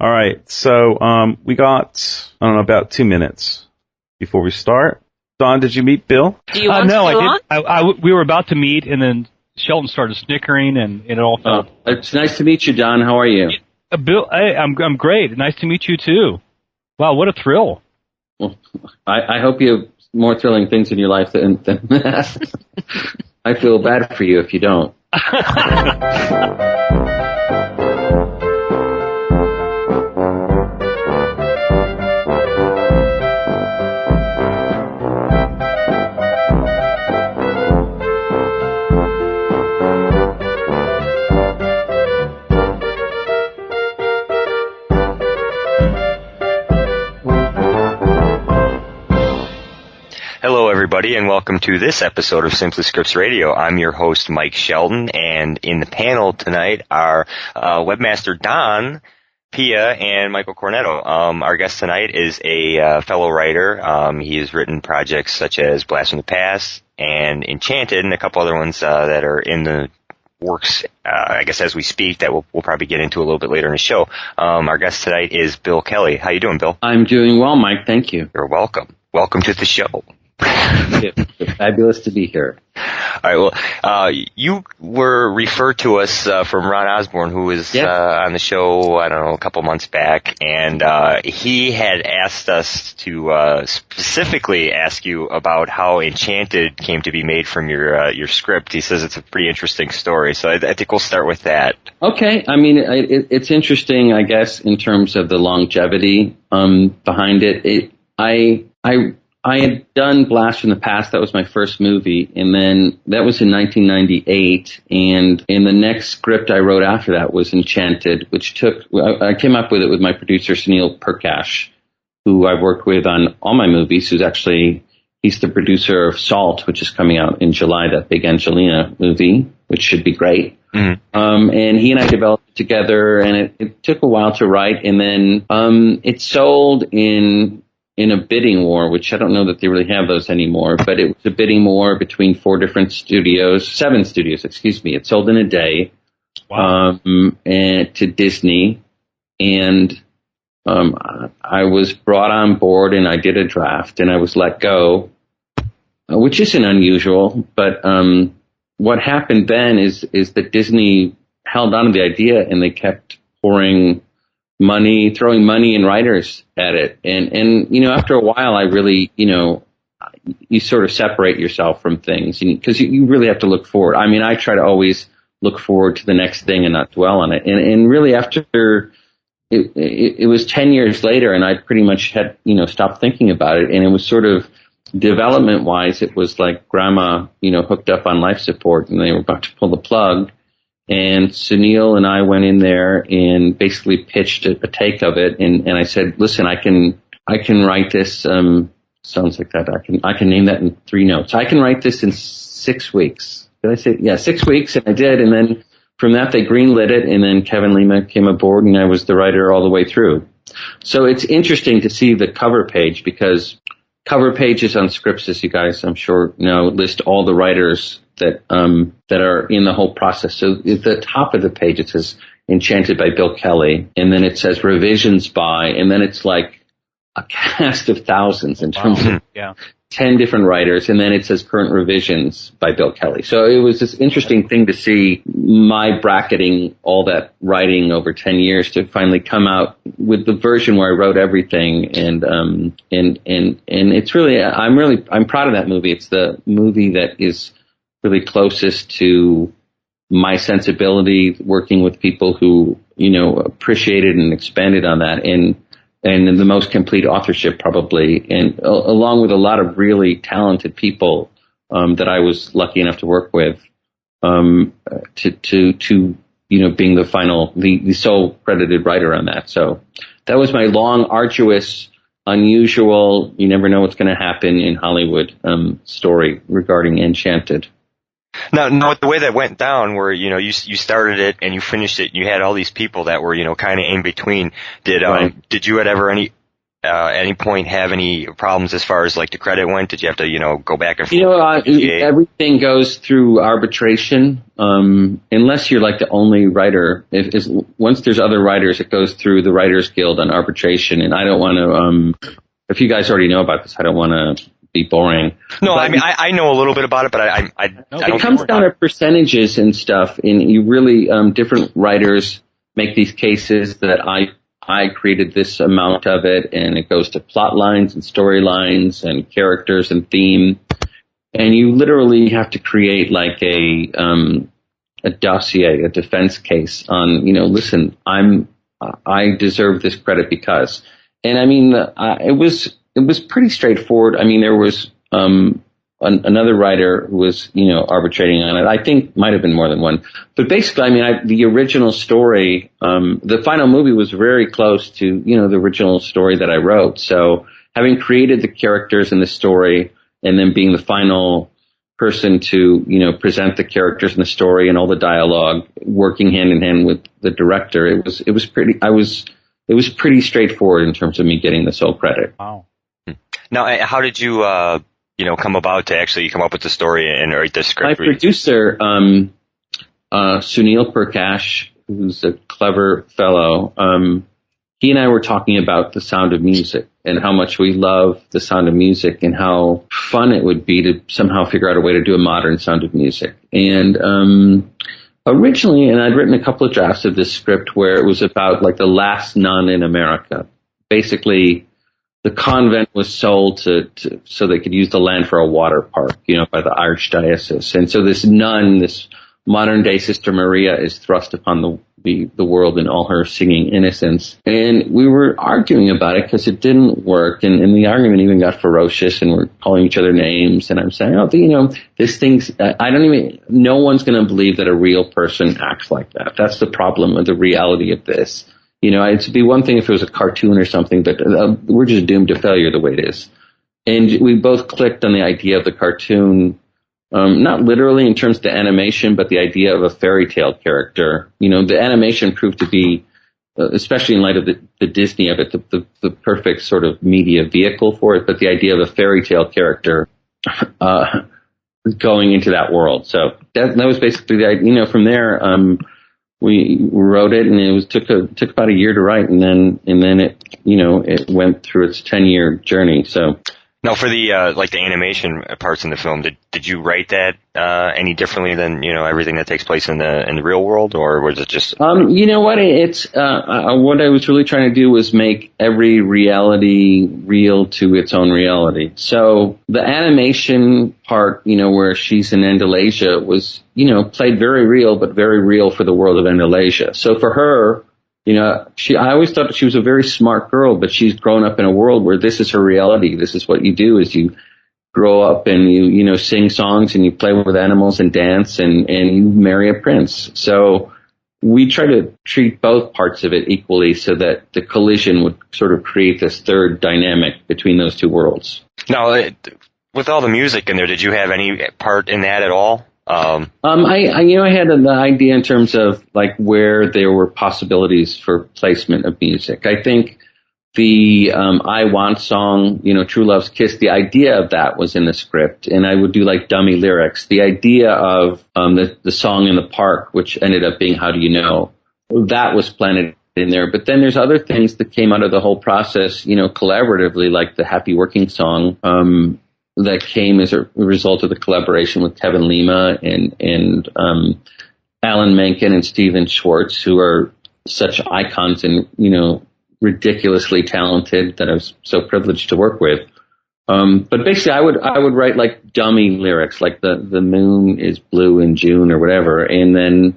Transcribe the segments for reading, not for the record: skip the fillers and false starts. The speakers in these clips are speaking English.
All right, so we got, I don't know, about 2 minutes before we start. Don, did you meet Bill? Do you want no, to I did. We were about to meet, and then Shelton started snickering, and it all fell. It's nice to meet you, Don. How are you? Bill, hey, I'm great. Nice to meet you too. Wow, what a thrill! Well, I hope you have more thrilling things in your life than that. I feel bad for you if you don't. Hello, everybody, and welcome to this episode of SimplyRadio. I'm your host, Mike Sheldon, and in the panel tonight are webmaster Don, Pia, and Michael Cornetto. Our guest tonight is a fellow writer. He has written projects such as Blast from the Past and Enchanted, and a couple other ones that are in the works, I guess, as we speak, that we'll probably get into a little bit later in the show. Our guest tonight is Bill Kelly. How you doing, Bill? I'm doing well, Mike. Thank you. You're welcome. Welcome to the show. It's fabulous to be here. All right. Well, you were referred to us from Ron Osborne, who was on the show, I don't know, a couple months back, and he had asked us to specifically ask you about how Enchanted came to be made from your script. He says it's a pretty interesting story, so I think we'll start with that. Okay. I mean, it's interesting, I guess, in terms of the longevity behind it. I had done Blast from the Past. That was my first movie. And then that was in 1998. And the next script I wrote after that was Enchanted, which I came up with it with my producer, Sunil Prakash, who I've worked with on all my movies, he's the producer of Salt, which is coming out in July, that big Angelina movie, which should be great. Mm-hmm. And he and I developed it together, and it took a while to write. And then, it sold in a bidding war, which I don't know that they really have those anymore, but it was a bidding war between 7 studios, excuse me. It sold in a day. Wow. And to Disney. And I was brought on board, and I did a draft, and I was let go, which isn't unusual. But what happened then is that Disney held on to the idea, and they kept throwing money and writers at it. And after a while, I really, you sort of separate yourself from things because you really have to look forward. I mean, I try to always look forward to the next thing and not dwell on it. And really after it was 10 years later, and I pretty much had, stopped thinking about it. And it was sort of development wise, it was like grandma, hooked up on life support, and they were about to pull the plug. And Sunil and I went in there and basically pitched a take of it. And I said, listen, I can write this, sounds like that. I can name that in 3 notes. I can write this in 6 weeks. Did I say? Yeah, 6 weeks. And I did. And then from that, they greenlit it. And then Kevin Lima came aboard, and I was the writer all the way through. So it's interesting to see the cover page, because cover pages on scripts, as you guys, I'm sure know, list all the writers that are in the whole process. So at the top of the page, it says Enchanted by Bill Kelly, and then it says revisions by, and then it's like a cast of thousands in terms of 10 different writers, and then it says current revisions by Bill Kelly. So it was this interesting thing to see my bracketing all that writing over 10 years to finally come out with the version where I wrote everything. And it's really, I'm proud of that movie. It's the movie that is really closest to my sensibility, working with people who, appreciated and expanded on that, and the most complete authorship probably, and along with a lot of really talented people that I was lucky enough to work with, to being the sole credited writer on that. So that was my long, arduous, unusual, you never know what's going to happen in Hollywood story regarding Enchanted. Now, the way that went down, where you started it and you finished it, you had all these people that were kind of in between. Did you have at any point have any problems as far as like the credit went? Did you have to, go back and forth? Everything goes through arbitration, unless you're like the only writer. Once there's other writers, it goes through the Writers Guild on arbitration. And I don't want to, if you guys already know about this, I don't want to be boring. No, I mean, I know a little bit about it, but I don't. It comes down to percentages and stuff, and you really, different writers make these cases that I created this amount of it, and it goes to plot lines and storylines and characters and theme, and you literally have to create like a dossier, a defense case on, listen, I deserve this credit because, and I mean, it was pretty straightforward. I mean, there was another writer who was, arbitrating on it. I think might have been more than one. But basically, I mean, the original story, the final movie was very close to, the original story that I wrote. So having created the characters in the story and then being the final person to, present the characters in the story and all the dialogue, working hand in hand with the director, it was pretty straightforward in terms of me getting the sole credit. Wow. Now, how did you, come about to actually come up with the story and write the script? My producer, Sunil Prakash, who's a clever fellow, he and I were talking about The Sound of Music and how much we love The Sound of Music and how fun it would be to somehow figure out a way to do a modern Sound of Music. And originally, and I'd written a couple of drafts of this script where it was about like the last nun in America. Basically, the convent was sold so they could use the land for a water park, by the archdiocese. And so this nun, this modern day Sister Maria, is thrust upon the world in all her singing innocence. And we were arguing about it because it didn't work. And the argument even got ferocious, and we're calling each other names. And I'm saying, this thing's, no one's going to believe that a real person acts like that. That's the problem with the reality of this. It'd be one thing if it was a cartoon or something, but we're just doomed to failure the way it is. And we both clicked on the idea of the cartoon, not literally in terms of the animation, but the idea of a fairy tale character. The animation proved to be, especially in light of the Disney of it, the perfect sort of media vehicle for it, but the idea of a fairy tale character going into that world. So that was basically the idea. From there, we wrote it, and it took about a year to write, and then it, it went through its 10-year journey. So now for the the animation parts in the film, did you write that any differently than everything that takes place in the real world, or was it just? It's what I was really trying to do was make every reality real to its own reality. So the animation part, where she's in Andalasia was, played very real, but very real for the world of Andalasia. So for her, I always thought that she was a very smart girl, but she's grown up in a world where this is her reality. This is what you do, is you grow up and you sing songs and you play with animals and dance and you marry a prince. So we try to treat both parts of it equally so that the collision would sort of create this third dynamic between those two worlds. Now, with all the music in there, did you have any part in that at all? I had the idea in terms of like where there were possibilities for placement of music. I think the I Want song, True Love's Kiss, the idea of that was in the script, and I would do like dummy lyrics. The idea of the song in the park, which ended up being How Do You Know, that was planted in there. But then there's other things that came out of the whole process, collaboratively, like the Happy Working song, that came as a result of the collaboration with Kevin Lima and Alan Menken and Steven Schwartz, who are such icons and, ridiculously talented that I was so privileged to work with. But basically I would write like dummy lyrics, like the moon is blue in June or whatever. And then,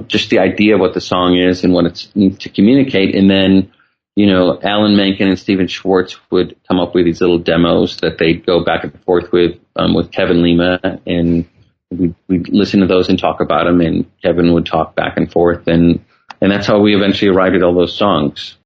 just the idea of what the song is and what it needs to communicate. And then, Alan Menken and Steven Schwartz would come up with these little demos that they'd go back and forth with Kevin Lima, and we'd listen to those and talk about them, and Kevin would talk back and forth, and that's how we eventually arrived at all those songs.